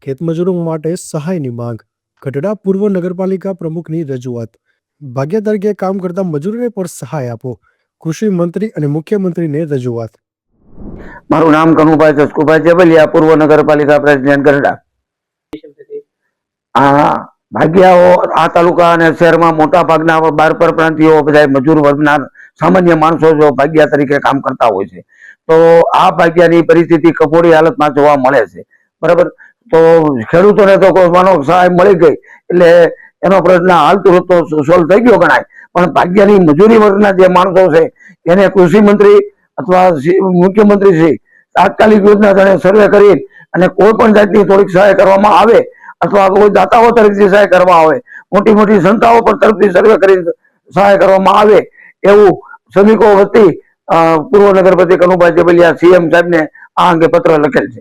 ખેતમજૂરો માટે સહાયની માંગ. ગઢડા પૂર્વ નગરપાલિકા પ્રમુખની રજૂઆત. ભાગ્યા તરીકે કામ કરતા મજૂરોને પણ સહાય આપો. કૃષિ મંત્રી અને મુખ્યમંત્રીને રજૂઆત. મારું નામ કનુભાઈ જસકુભાઈ જેબલિયા, પૂર્વ નગરપાલિકા પ્રેસિડેન્ટ ગઢડા. ભાગ્યાઓ આ તાલુકા અને શહેરમાં મોટા ભાગના 12 પરપ્રાંતિયો બધા મજૂર વર્ગના સામાન્ય માણસો જો ભાગ્યા તરીકે કામ કરતા હોય છે, તો આ ભાગ્યાની પરિસ્થિતિ કફોડી હાલતમાં જોવા મળે છે. બરાબર, તો ખેડૂતોને તો માનો સહાય મળી ગઈ એટલે એનો પ્રશ્ન હાલ તુરંત તો સોલ્વ થઈ ગયો ગણાય, પણ ભાગ્યાની મજૂરી વર્ગના જે માણસો છે એને કૃષિ મંત્રી અથવા મુખ્યમંત્રી શ્રી તાત્કાલિક યોજના જાણે સર્વે કરી અને કોઈ પણ જાતની થોડીક સહાય કરવામાં આવે અથવા કોઈ દાતાઓ તરફથી સહાય કરવામાં આવે, મોટી મોટી સંસ્થાઓ પર તરફથી સર્વે કરી સહાય કરવામાં આવે એવું શ્રમિકો વતી પૂર્વ નગરપતિ કનુભાઈ જેબલિયા સીએમ સાહેબને આ અંગે પત્ર લખેલ છે.